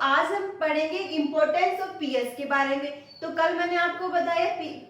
आज हम पढ़ेंगे इम्पोर्टेंस ऑफ पीएच के बारे में। तो कल मैंने आपको बताया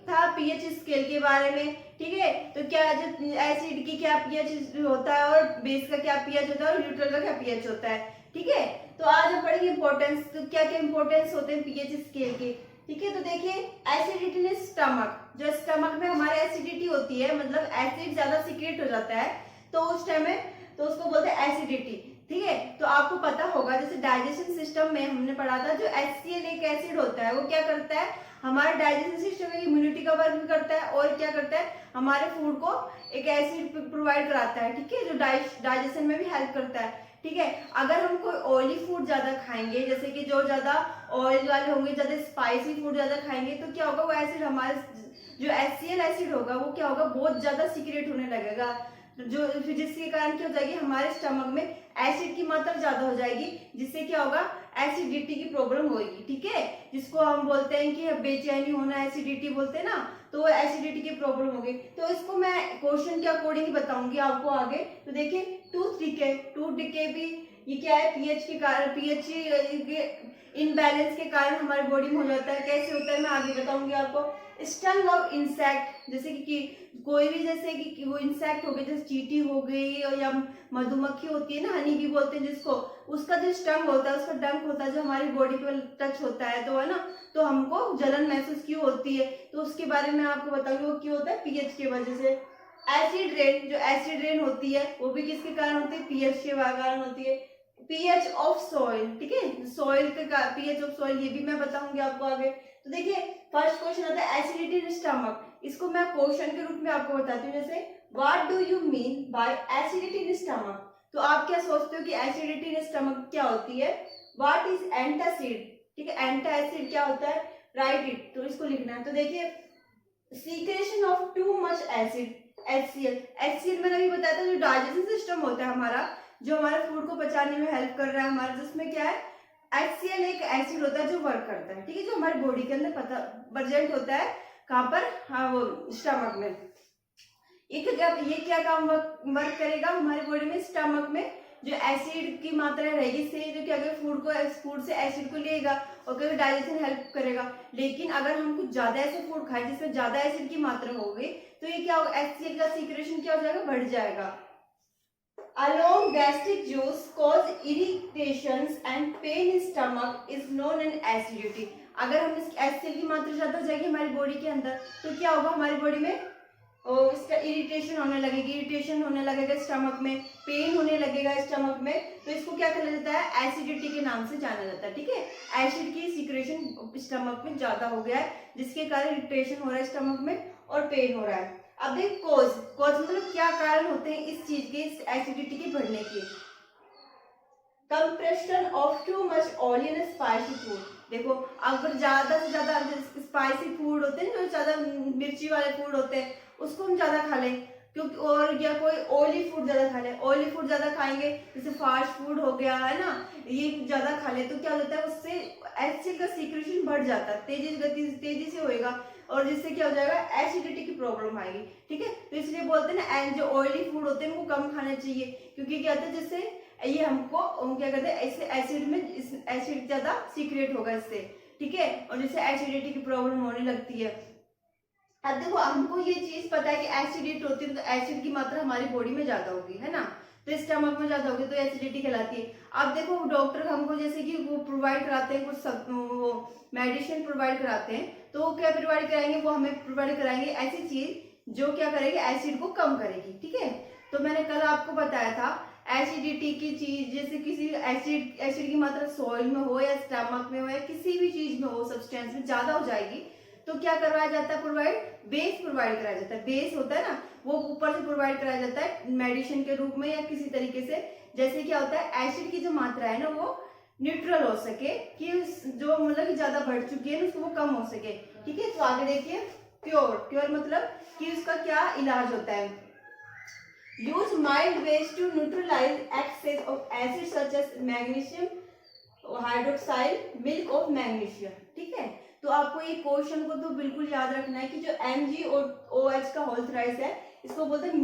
था पीएच स्केल के बारे में, ठीक है। तो क्या जो एसिड की क्या पीएच होता है और बेस का क्या पीएच होता है और न्यूट्रल का क्या पीएच होता है, ठीक है। तो आज हम पढ़ेंगे इम्पोर्टेंस, तो क्या क्या इम्पोर्टेंस होते हैं पीएच स्केल के, ठीक है। तो देखिए एसिडिटी इन स्टमक, जो स्टमक में हमारे एसिडिटी होती है, मतलब एसिड ज्यादा सीक्रेट हो जाता है, तो उस टाइम में तो उसको बोलते हैं एसिडिटी, ठीक है। तो आपको पता होगा जैसे डाइजेशन सिस्टम में हमने पढ़ा था जो HCl एक एसिड होता है वो क्या करता है, हमारे डाइजेशन सिस्टम में इम्यूनिटी का वर्क भी करता है और क्या करता है, हमारे फूड को एक एसिड प्रोवाइड कराता है, ठीक है, जो डाइजेशन में भी हेल्प करता है, ठीक है। अगर हम कोई ऑयली फूड ज्यादा खाएंगे, जैसे कि जो ज्यादा ऑयल वाले होंगे, ज्यादा स्पाइसी फूड ज्यादा खाएंगे, तो क्या होगा, वो एसिड हमारे जो HCl एसिड होगा वो क्या होगा, बहुत ज्यादा सीक्रेट होने लगेगा, जो जिसके कारण क्या हो जाएगी, हमारे स्टमक में एसिड की मात्रा ज्यादा हो जाएगी, जिससे क्या होगा, एसिडिटी की प्रॉब्लम होगी, ठीक है। जिसको हम बोलते हैं कि बेचैनी होना, एसिडिटी बोलते हैं ना, तो वो एसिडिटी की प्रॉब्लम होगी। तो इसको मैं क्वेश्चन के अकॉर्डिंग बताऊंगी आपको आगे। तो देखिए टूथ डिके भी ये क्या है, पीएच के कारण, पीएच इनबैलेंस के कारण हमारी बॉडी में हो जाता है। कैसे होता है मैं आगे बताऊंगी आपको। स्टंग ऑफ इंसेक्ट, जैसे कि कोई भी, जैसे कि वो इंसेक्ट हो गए, जैसे चींटी हो गई या मधुमक्खी होती है ना, हनी भी बोलते हैं जिसको, उसका जो स्टंग होता है, उसका डंक होता है, जो हमारी बॉडी पे टच होता है, तो है ना, तो हमको जलन महसूस क्यों होती है, तो उसके बारे में आपको बताऊंगी वो क्यों होता है, पीएच की वजह से। एसिड रेन, जो एसिड रेन होती है वो भी किसके कारण होती है, पीएच के कारण होती है। पीएच ऑफ सॉइल, ठीक है, सॉइल का पीएच ऑफ सॉइल ये भी मैं बताऊंगी आपको आगे। तो देखिए फर्स्ट क्वेश्चन आता है एसिडिटी इन स्टमक, इसको मैं क्वेश्चन के रूप में आपको बताती हूँ। जैसे what do you mean by acidity in stomach, तो आप क्या सोचते हो कि एसिडिटी इन स्टमक क्या होती है। व्हाट इज एंटासिड, ठीक है, एंटासिड क्या होता है, राइट इट, तो इसको लिखना है। तो देखिए secretion of too much acid, HCl मैंने अभी बताया था, जो डाइजेशन सिस्टम होता है हमारा, जो हमारे फूड को पचाने में हेल्प कर रहा है हमारा, जिसमें क्या है, HCl एक एसिड होता है जो वर्क करता है, ठीक है, जो हमारी बॉडी के अंदर पता प्रेजेंट होता है, कहाँ पर, हाँ वो स्टमक में। ये क्या काम वर्क करेगा हमारी बॉडी में, स्टमक में जो एसिड की मात्रा रहेगी, इससे जो क्या करेगा, फूड से एसिड को लेगा और कभी डाइजेशन हेल्प करेगा। लेकिन अगर हम कुछ ज्यादा ऐसे फूड खाए जिसमें ज्यादा एसिड की मात्रा होगी, तो ये क्या होगा, HCl का सीक्रेशन क्या हो जाएगा, बढ़ जाएगा। Along gastric juice cause irritations and pain in stomach is known as acidity। अगर हम इस HCl की मात्रा ज्यादा हो जाएगी हमारी बॉडी के अंदर, तो क्या होगा, हमारी बॉडी में इसका इरिटेशन होने लगेगी, इरिटेशन होने लगेगा स्टमक में, पेन होने लगेगा स्टमक में, तो इसको क्या कहा जाता है, एसिडिटी के नाम से जाना जाता है, ठीक है। एसिड की सीक्रेशन स्टमक में ज्यादा हो गया है, जिसके कारण इरिटेशन हो रहा है स्टमक में और पेन हो रहा है। अब देख कोज मतलब क्या कारण होते हैं इस चीज के, इस एसिडिटी के बढ़ने के। Compression of too much oil and spicy food, देखो अगर ज्यादा से ज्यादा स्पाइसी फूड होते हैं, जो ज्यादा मिर्ची वाले फूड होते हैं, उसको हम ज्यादा खा लें, क्योंकि और या कोई ऑयली फूड ज्यादा खा लें, ऑयली फूड ज्यादा खाएंगे, जैसे फास्ट फूड हो गया है ना, ये ज्यादा खा ले, तो क्या होता है, उससे HCl का सीक्रेशन बढ़ जाता है, तेजी से होएगा, और जिससे क्या हो जाएगा, एसिडिटी की प्रॉब्लम आएगी, ठीक है। तो इसलिए बोलते हैं ना, जो ऑयली फूड होते हैं उनको कम खाना चाहिए, क्योंकि क्या होता है, जिससे ये हमको क्या कहते हैं, ऐसे एसिड में एसिड ज्यादा सीक्रेट होगा इससे, ठीक है, और जिससे एसिडिटी की प्रॉब्लम होने लगती है। अब देखो हमको ये चीज पता है कि एसिडिटी होती है, तो एसिड की मात्रा हमारी बॉडी में ज्यादा होगी, है ना, तो स्टमक में ज्यादा होगी, तो एसिडिटी कहलाती है। अब देखो डॉक्टर हमको जैसे कि वो प्रोवाइड कराते हैं, कुछ वो मेडिसिन प्रोवाइड कराते हैं, तो वो क्या प्रोवाइड कराएंगे, वो हमें प्रोवाइड कराएंगे ऐसी चीज जो क्या करेगी, एसिड को कम करेगी, ठीक है। तो मैंने कल आपको बताया था एसिडिटी की चीज, जैसे किसी एसिड की मात्रा सॉइल में हो या स्टमक में हो या किसी भी चीज में हो, सब्सटेंस में ज्यादा हो जाएगी, तो क्या करवाया जाता है, प्रोवाइड बेस प्रोवाइड कराया जाता है। बेस होता है ना, वो ऊपर से प्रोवाइड कराया जाता है मेडिसिन के रूप में या किसी तरीके से, जैसे क्या होता है, एसिड की जो मात्रा है ना वो न्यूट्रल हो सके, कि जो मतलब ज्यादा बढ़ चुकी है ना उसको वो कम हो सके, ठीक है। तो आगे देखिए क्योर मतलब कि उसका क्या इलाज होता है। Use mild base to neutralise excess of acid such as magnesium hydroxide, milk of magnesium, ठीक है। तो आपको ये क्वेश्चन को तो बिल्कुल याद रखना है कि जो MgOH का होल थ्राइस है, इसको बोलते हैं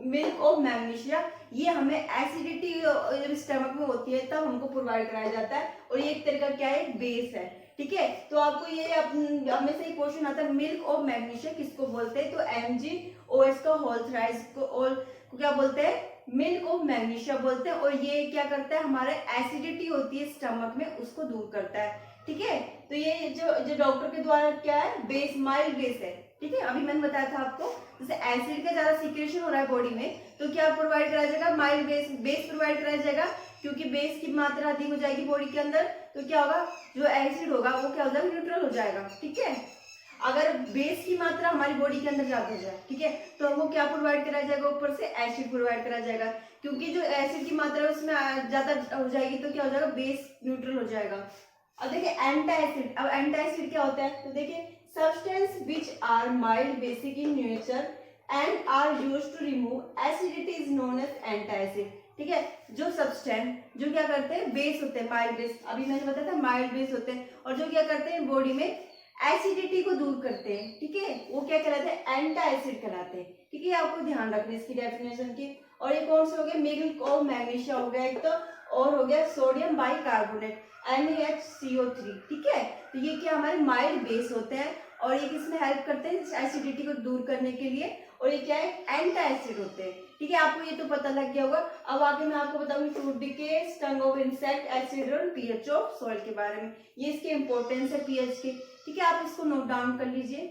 मिल्क ऑफ मैग्नीशिया, ये हमें एसिडिटी जब स्टमक में होती है तब हमको प्रोवाइड कराया जाता है, और ये एक तरह का क्या है, बेस है। ठीक है, तो आपको ये हमेशा ही क्वेश्चन आता है मिल्क ऑफ मैग्नीशिया किसको बोलते हैं, तो MgOH का होल थ्राइस को क्या बोलते हैं, मिल्क ऑफ मैग्नीशिया बोलते हैं। और ये क्या करता है, हमारे एसिडिटी होती है स्टमक में उसको दूर करता है। ठीक है, तो ये जो डॉक्टर के द्वारा क्या है, बेस, माइल्ड बेस है। ठीक है, अभी मैंने बताया था आपको, जैसे एसिड का ज्यादा सिक्रेशन हो रहा है बॉडी में, तो क्या प्रोवाइड कराया जाएगा, माइल्ड बेस प्रोवाइड कराया जाएगा, क्योंकि बेस की मात्रा अधिक हो जाएगी बॉडी के अंदर, तो क्या होगा, जो एसिड होगा वो क्या हो जाएगा, न्यूट्रल हो जाएगा। ठीक है, अगर बेस की मात्रा हमारी बॉडी के अंदर ज्यादा हो जाए, ठीक है, तो हमको क्या प्रोवाइड कराया जाएगा, ऊपर से एसिड प्रोवाइड कराया जाएगा, क्योंकि जो एसिड की मात्रा उसमें ज्यादा हो जाएगी तो क्या हो जाएगा, बेस न्यूट्रल हो जाएगा। अब देखिए एंटासिड, अब एंटासिड क्या होता है, तो देखिए substance which are mild basic in nature and are used to remove acidity is known as antacid. ठीक है, जो सब्सटेंस जो क्या करते हैं, बेस होते हैं, माइल्ड बेस, अभी मैंने बताया था माइल्ड बेस होते हैं, और जो क्या करते हैं बॉडी में एसिडिटी को दूर करते हैं। ठीक है, वो क्या कहलाते हैं, एंटा एसिड कहलाते हैं। ठीक है, आपको ध्यान रखना इसकी डेफिनेशन की। और ये कौन से हो गए, मिल्क ऑफ मैग्नीशिया हो गया एक तो, और हो गया सोडियम बाइकार्बोनेट NaHCO3। ठीक है, तो ये क्या हमारे माइल्ड बेस होते हैं, और ये किसमें हेल्प करते हैं, एसिडिटी को दूर करने के लिए, और ये क्या है, एंटा एसिड होते हैं। ठीक है, आपको ये तो पता लग गया होगा। अब आगे मैं आपको बताऊंगी fruit decay, stung of insect, acid और पीएच ऑफ सॉइल के बारे में, ये इसके इंपॉर्टेंस है पीएच के। ठीक है, आप इसको नोट डाउन कर लीजिए।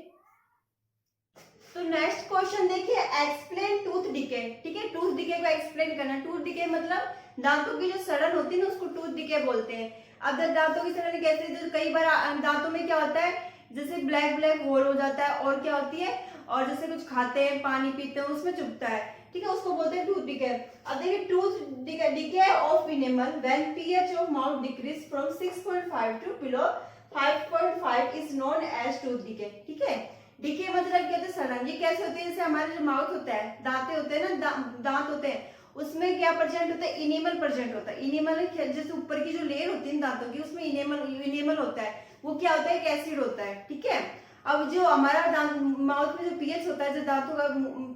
तो नेक्स्ट क्वेश्चन देखिए, एक्सप्लेन टूथ डिके। ठीक है, टूथ डिके को एक्सप्लेन करना। टूथ डिके मतलब दांतों की जो सड़न होती है ना, उसको टूथ डिके बोलते हैं। अब दांतों की सड़न कैसे, जो कई बार दांतों में क्या होता है, जैसे ब्लैक ब्लैक होल हो जाता है, और क्या होती है, और जैसे कुछ खाते हैं, पानी पीते हैं, उसमें चुभता है। ठीक है, उसको बोलते हैं टूथ डिके। अब देखिए tooth decay of enamel when pH of mouth decrease from 6.5 to below 5.5 is known as tooth decay. ठीक है, डिके मतलब क्या होता है, सड़न। ये कैसे होती है, जैसे हमारे जो माउथ होता है, दांते होते हैं ना, दांत होते हैं, उसमें क्या प्रेजेंट होता है, इनेमल प्रेजेंट होता है। इनेमल जैसे ऊपर की जो लेयर होती है दांतों की, उसमें इनेमल होता है, वो क्या होता है, एक एसिड होता है। ठीक है, अब जो हमारा माउथ में जो पीएच होता है, जो दांतों का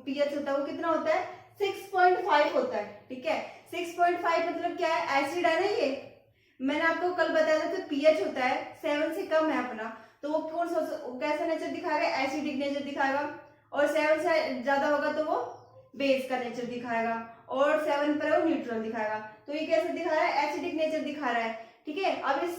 पीएच होता है, वो कितना होता है, 6.5 होता है। ठीक है, 6.5 मतलब क्या है, एसिड है ना ये, मैंने आपको कल बताया था, तो पीएच होता है 7 से कम है अपना, तो वो कौन सा कैसा नेचर दिखाएगा, एसिडिक नेचर दिखाएगा, और 7 से ज्यादा होगा तो वो बेस का नेचर दिखाएगा, और 7 पर वो न्यूट्रल दिखाएगा। तो ये कैसे दिखा रहा है, एसिडिक नेचर दिखा रहा है। ठीक है, अब इस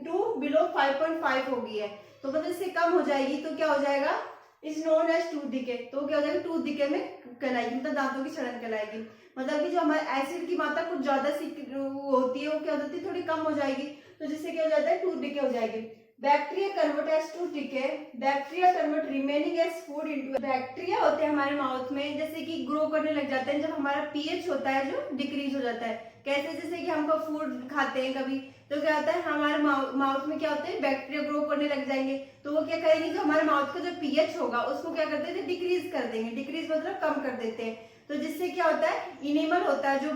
2 बिलो 5.5 हो गई है, तो मतलब इससे कम हो जाएगी तो क्या हो जाएगा, is known as tooth decay. तो क्या हो जाएगा, टूथ डिके में कहलाएगी, मतलब दांतों की सड़न कहलाएगी। मतलब कि जो हमारे एसिड की मात्रा कुछ ज्यादा होती है, वो क्या हो जाती है, थोड़ी कम हो जाएगी, तो जिससे क्या हो जाता है, टूथ डिके हो जाएगी। Bacteria convert as tooth decay, bacteria convert remaining as food into, bacteria होते हैं हमारे माउथ में, जैसे कि ग्रो करने लग जाते हैं जब हमारा पीएच होता है जो डिक्रीज हो जाता है। कैसे, जैसे कि हम फूड खाते हैं कभी, तो क्या होता है, हमारे माउथ में क्या होता है, बैक्टीरिया ग्रो करने लग जाएंगे, तो वो क्या करेंगे, जो हमारे माउथ का जो पीएच होगा उसको क्या करते हैं, डिक्रीज कर देंगे। डिक्रीज मतलब कम कर देते हैं, तो जिससे क्या होता है, इनेमल होता है, जो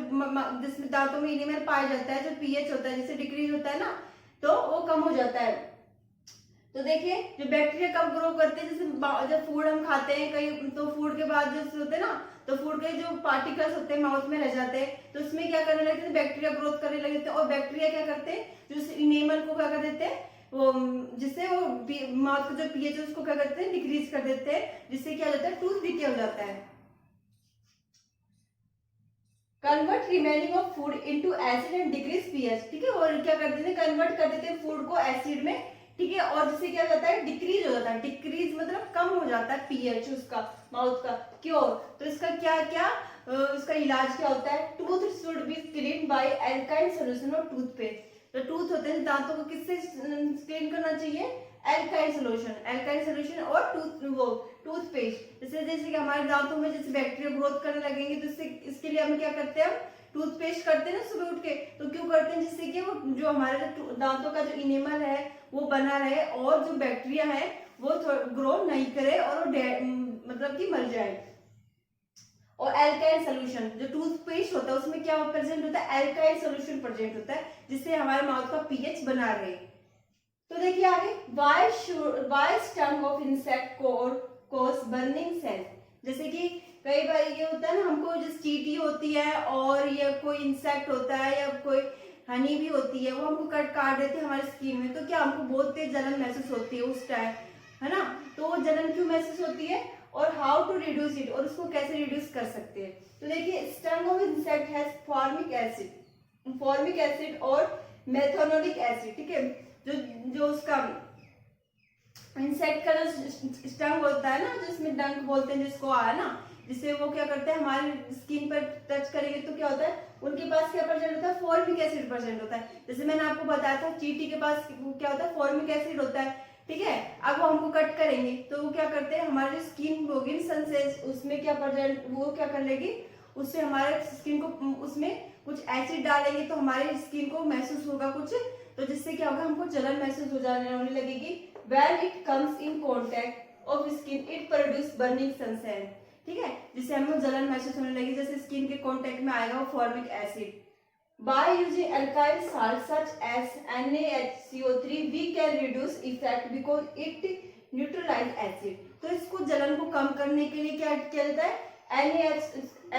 जिसमें दांतों में इनेमल पाया जाता है, जो पीएच होता है, जिससे डिक्रीज होता है ना, तो वो कम हो जाता है। तो देखिए जो बैक्टीरिया कब ग्रो करते हैं, जैसे जब फूड हम खाते हैं कहीं, तो फूड के बाद जो होते हैं ना, तो फूड के जो पार्टिकल्स होते हैं माउथ में रह जाते हैं, तो उसमें क्या करने लगते हैं, बैक्टीरिया ग्रोथ करने लगते हैं, और बैक्टीरिया क्या करते हैं, जो इनेमल को क्या कर देते हैं, वो जिससे वो माउथ का जो पीएच है उसको क्या करते हैं, डिक्रीज कर देते हैं, जिससे क्या हो जाता है, टूथ डिके हो जाता है। Convert remaining of food into acid and decrease pH. ठीक है, और क्या कर देते हैं, कन्वर्ट कर देते हैं फूड को एसिड में। ठीक है, और जिससे क्या हो जाता है, डिक्रीज हो जाता है। डिक्रीज मतलब कम हो जाता है पीएच उसका, माउथ का। क्यों, तो इसका क्या क्या इसका इलाज क्या होता है, tooth should be clean bye alkyne solution और टूथपेस्ट। तो टूथ होते हैं दांतों को किससे क्लीन करना चाहिए, एल्काइन सोल्यूशन और टूथपेस्ट। जैसे जैसे कि हमारे दांतों में जैसे बैक्टीरिया ग्रोथ करने लगेंगे, तो इसके लिए हम क्या करते हैं, टूथपेस्ट करते हैं ना सुबह उठ के। तो क्यों करते हैं, जिससे कि वो जो हमारे दांतों का जो इनेमल है वो बना रहे, और जो बैक्टीरिया है वो ग्रो नहीं करे, और वो मतलब कि मर जाए। और एल्काइल सोल्यूशन, जो टूथपेस्ट होता है उसमें क्या प्रेजेंट होता है, एल्काइल सोल्यूशन प्रेजेंट होता है, जिससे हमारे माउथ का पीएच बना रहे। तो देखिए आगे, why stung of insect cause burning cell. जैसे कि कई बार ये होता है ना, हमको जो चींटी होती है और या कोई इंसेक्ट होता है या कोई हनी भी होती है, वो हमको काट देती है हमारी स्किन में, तो क्या हमको बहुत तेज जलन महसूस होती है उस टाइम, है ना। तो वो जलन क्यों महसूस होती है और हाउ टू रिड्यूस इट, और उसको कैसे रिड्यूस कर सकते हैं। तो देखिए, stung of insect has formic acid और मेथनोलिक एसिड, ठीक है। जो जो उसका इंसेक्ट का जो स्टंग होता है ना, जिसमें डंक बोलते हैं जिसको, है ना, जिससे वो क्या करते हैं हमारी स्किन पर टच करेंगे तो क्या होता है, उनके पास क्या परसेंट होता है, फॉर्मिक एसिड परसेंट होता है। जैसे मैंने आपको बताया था चींटी के पास क्या होता है, फॉर्मिक एसिड होता है, ठीक है। अब वो हमको कट करेंगे तो वो क्या करते हैं, हमारी जो स्किन होगी सनसेज, उसमें क्या परसेंट, वो क्या कर लेगी, उससे हमारे स्किन को, उसमें कुछ एसिड डालेंगे तो हमारी स्किन को महसूस होगा कुछ, तो जिससे क्या होगा, हमको जलन महसूस होने लगेगी। When it comes in contact of skin, it produce burning sunshine, ठीक है, जिससे हमको जलन महसूस होने लगी, जैसे स्किन के कांटेक्ट में आएगा वो formic acid. By using alkyl salts such as NaHCO3, we can reduce effect because it neutralize acid। तो इसको जलन को कम करने के लिए क्या किया जाता है,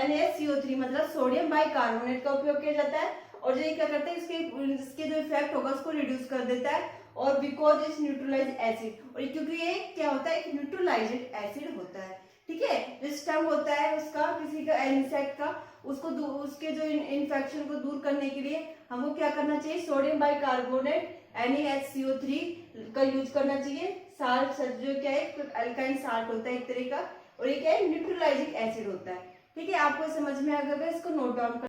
NaHCO3 मतलब सोडियम बाइकार्बोनेट का उपयोग किया जाता है, और ये क्या करता है, इसके जो इफेक्ट होगा उसको रिड्यूस कर देता है, और बिकॉज इट्स न्यूट्रलाइज एसिड, और क्योंकि ये क्या होता है, एक न्यूट्रलाइज्ड एसिड होता है, ठीक है। जो स्टंग होता है उसका, किसी का इंसेक्ट का, उसको उसके जो इन्फेक्शन को दूर करने के लिए हमको क्या करना चाहिए, सोडियम बाइकार्बोनेट NaHCO3 का यूज करना चाहिए। साल्ट जो क्या है, अल्काइन साल्ट होता है एक तरह का, और ये क्या है, न्यूट्रलाइजिंग एसिड होता है, ठीक है। आपको समझ में आ गया, इसको नोट डाउन